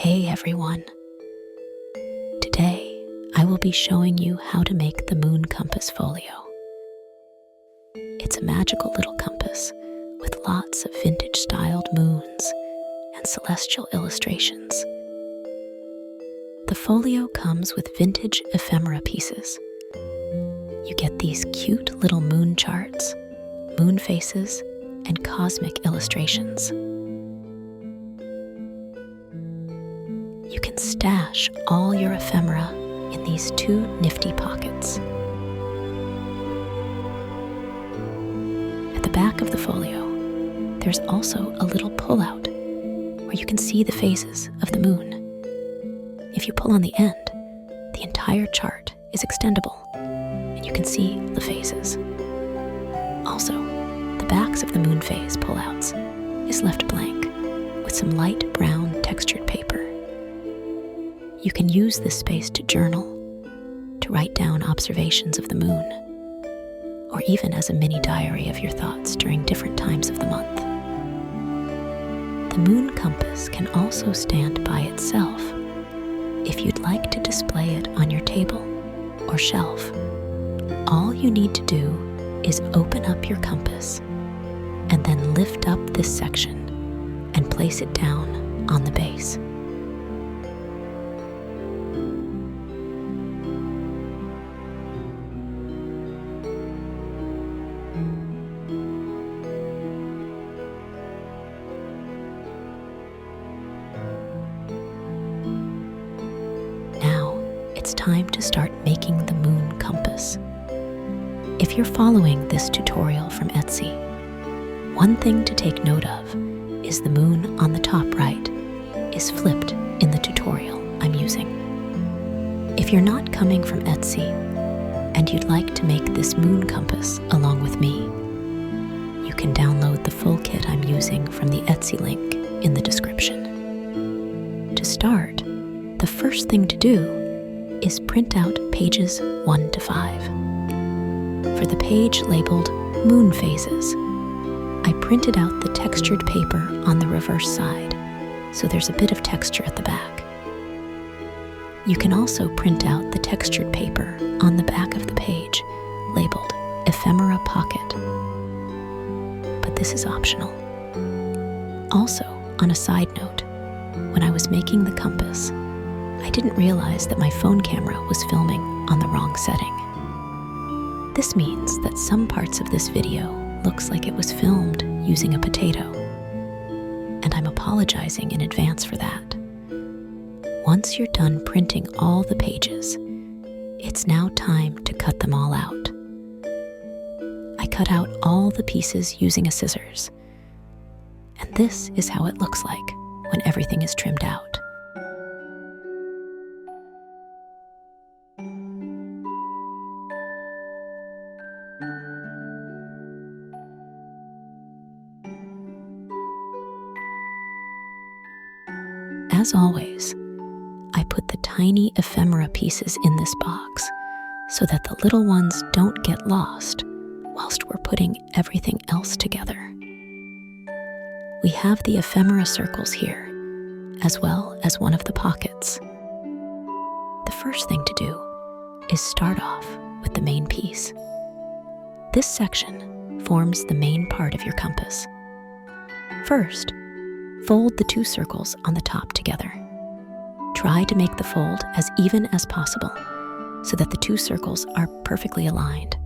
Hey everyone! Today I will be showing you how to make the Moon Compass Folio. It's a magical little compass with lots of vintage-styled moons and celestial illustrations. The folio comes with vintage ephemera pieces. You get these cute little moon charts, moon faces, and cosmic illustrations. You can stash all your ephemera in these two nifty pockets. At the back of the folio, there's also a little pull-out where you can see the phases of the moon. If you pull on the end, the entire chart is extendable and you can see the phases. Also, the backs of the moon phase pullouts is left blank with some light brown textured paper. You can use this space to journal, to write down observations of the moon, or even as a mini diary of your thoughts during different times of the month. The moon compass can also stand by itself if you'd like to display it on your table or shelf. All you need to do is open up your compass and then lift up this section and place it down on the base. It's time to start making the moon compass. If you're following this tutorial from Etsy, one thing to take note of is the moon on the top right is flipped in the tutorial I'm using. If you're not coming from Etsy and you'd like to make this moon compass along with me, you can download the full kit I'm using from the Etsy link in the description. To start, the first thing to do is print out pages 1 to 5. For the page labeled Moon Phases, I printed out the textured paper on the reverse side, so there's a bit of texture at the back. You can also print out the textured paper on the back of the page labeled Ephemera Pocket, but this is optional. Also, on a side note, when I was making the compass, I didn't realize that my phone camera was filming on the wrong setting. This means that some parts of this video looks like it was filmed using a potato, and I'm apologizing in advance for that. Once you're done printing all the pages, it's now time to cut them all out. I cut out all the pieces using a scissors, and this is how it looks like when everything is trimmed out. As always, I put the tiny ephemera pieces in this box so that the little ones don't get lost whilst we're putting everything else together. We have the ephemera circles here, as well as one of the pockets. The first thing to do is start off with the main piece. This section forms the main part of your compass. First, fold the two circles on the top together. Try to make the fold as even as possible so that the two circles are perfectly aligned.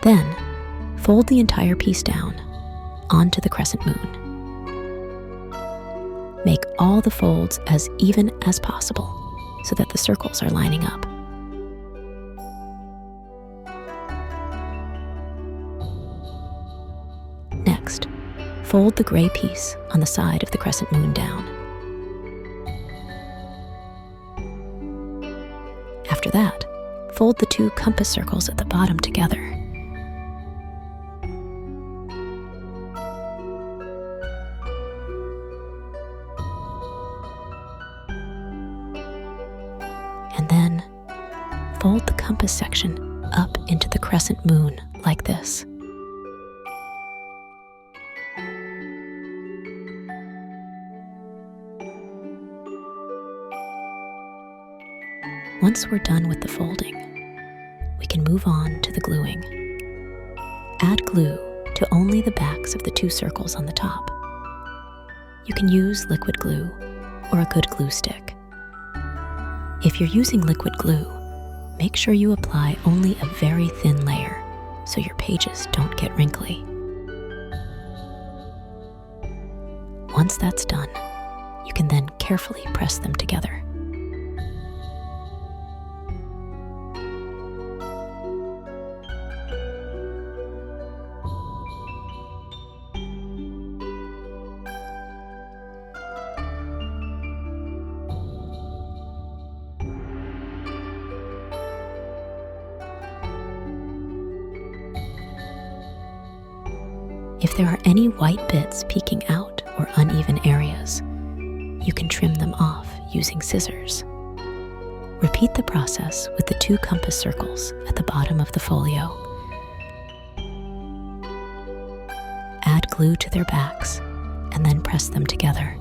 Then, fold the entire piece down onto the crescent moon. Make all the folds as even as possible so that the circles are lining up. Next, fold the gray piece on the side of the crescent moon down. After that, fold the two compass circles at the bottom together. And then fold the compass section up into the crescent moon like this. Once we're done with the folding, we can move on to the gluing. Add glue to only the backs of the 2 circles on the top. You can use liquid glue or a good glue stick. If you're using liquid glue, make sure you apply only a very thin layer so your pages don't get wrinkly. Once that's done, you can then carefully press them together. If there are any white bits peeking out or uneven areas, you can trim them off using scissors. Repeat the process with the 2 compass circles at the bottom of the folio. Add glue to their backs and then press them together.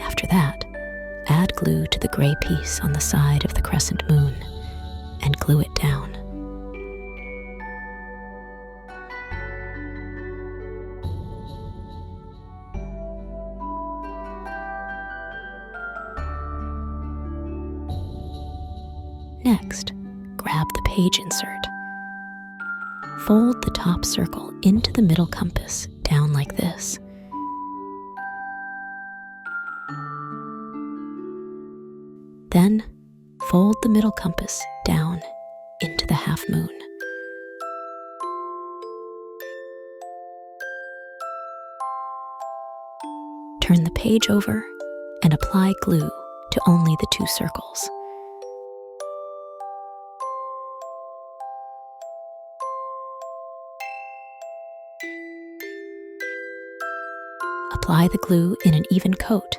After that, add glue to the gray piece on the side of the crescent moon and glue it down. Next, grab the page insert. Fold the top circle into the middle compass down like this. Then, fold the middle compass down into the half moon. Turn the page over and apply glue to only the 2 circles. Apply the glue in an even coat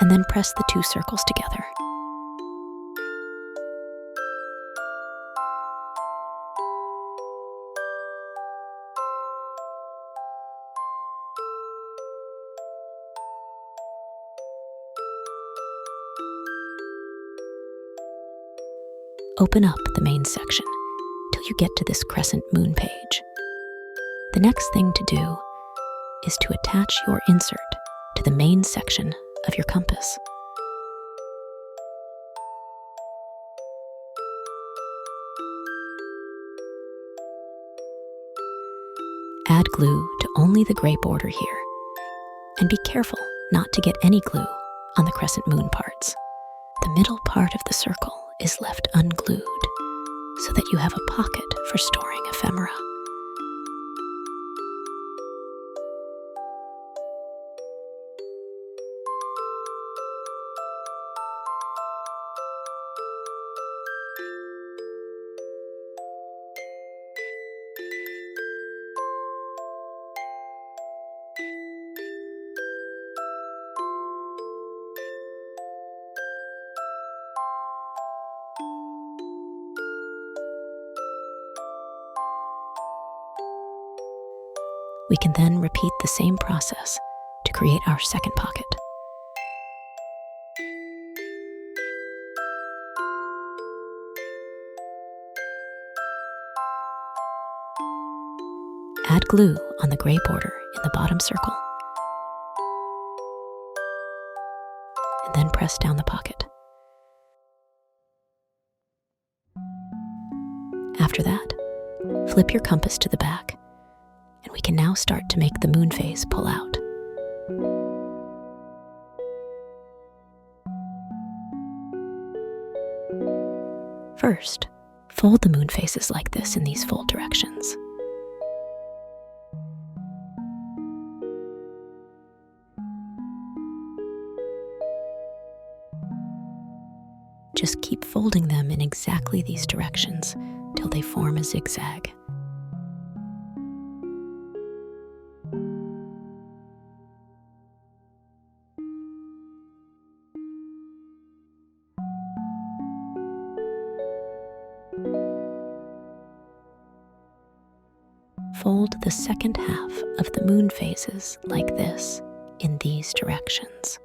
and then press the 2 circles together. Open up the main section till you get to this crescent moon page. The next thing to do is to attach your insert to the main section of your compass. Add glue to only the gray border here, and be careful not to get any glue on the crescent moon parts. The middle part of the circle is left unglued so that you have a pocket for storing ephemera. We can then repeat the same process to create our second pocket. Add glue on the gray border in the bottom circle, and then press down the pocket. After that, flip your compass to the back, and we can now start to make the moon phase pull out. First, fold the moon faces like this in these fold directions. Just keep folding them in exactly these directions till they form a zigzag. fold the second half of the moon phases like this in these directions.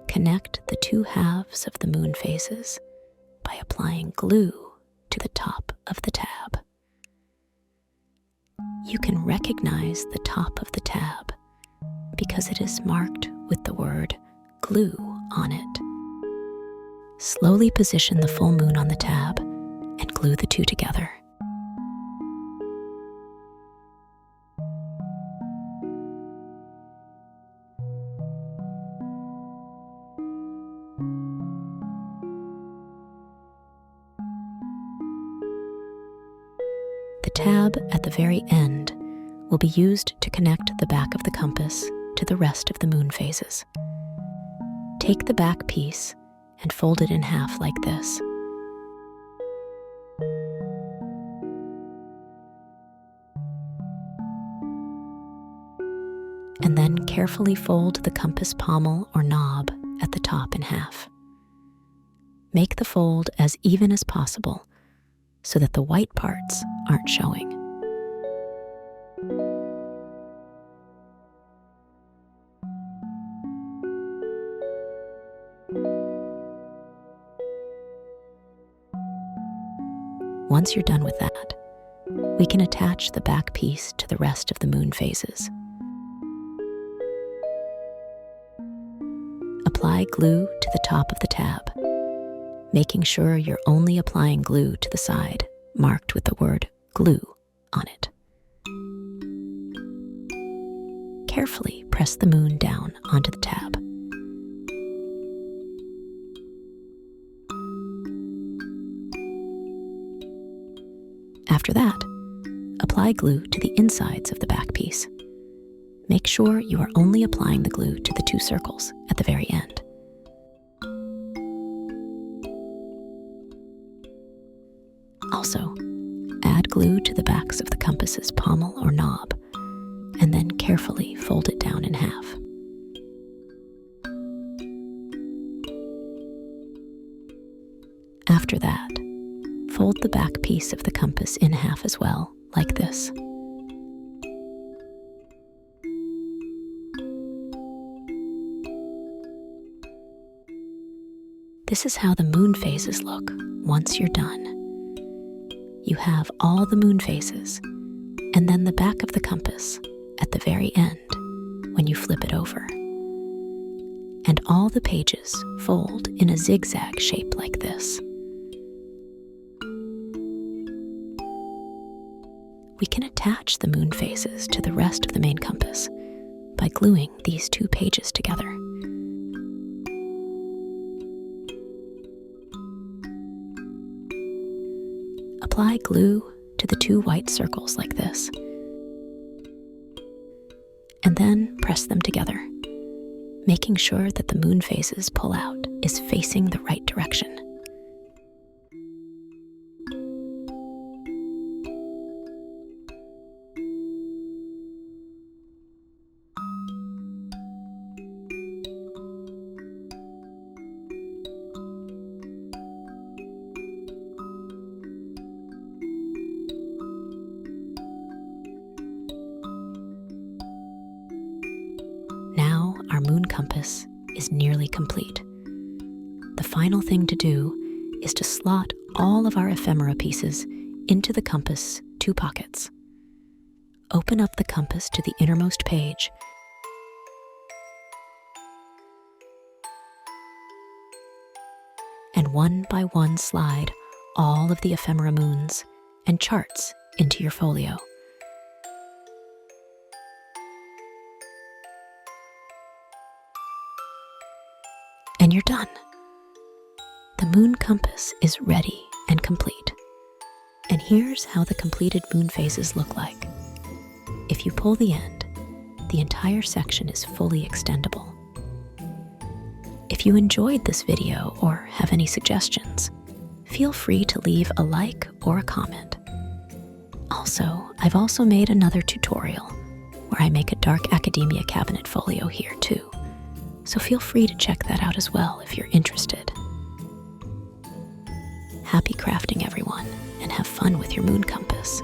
Connect the two halves of the moon phases by applying glue to the top of the tab. You can recognize the top of the tab because it is marked with the word glue on it. Slowly position the full moon on the tab and glue the two together. The tab at the very end will be used to connect the back of the compass to the rest of the moon phases. Take the back piece and fold it in half like this. And then carefully fold the compass pommel or knob at the top in half. Make the fold as even as possible so that the white parts aren't showing. Once you're done with that, we can attach the back piece to the rest of the moon phases. Apply glue to the top of the tab, making sure you're only applying glue to the side marked with the word glue on it. Carefully press the moon down onto the tab. After that, apply glue to the insides of the back piece. Make sure you are only applying the glue to the two circles at the very end. Also, add glue to the backs of the compass's pommel or knob, and then carefully fold it down in half. After that, fold the back piece of the compass in half as well, like this. This is how the moon phases look once you're done. You have all the moon phases, and then the back of the compass at the very end when you flip it over. And all the pages fold in a zigzag shape like this. We can attach the moon phases to the rest of the main compass by gluing these two pages together. Apply glue to the two white circles like this, and then press them together, making sure that the moon phases pull out is facing the right direction. Now our moon compass is nearly complete. The final thing to do is to slot all of our ephemera pieces into the compass 2 pockets. Open up the compass to the innermost page and one by one slide all of the ephemera moons and charts into your folio. And you're done. The moon compass is ready and complete. And here's how the completed moon phases look like. If you pull the end, the entire section is fully extendable. If you enjoyed this video or have any suggestions, feel free to leave a like or a comment. Also, I've also made another tutorial where I make a dark academia cabinet folio here too. So feel free to check that out as well if you're interested. Happy crafting, everyone, and have fun with your moon compass.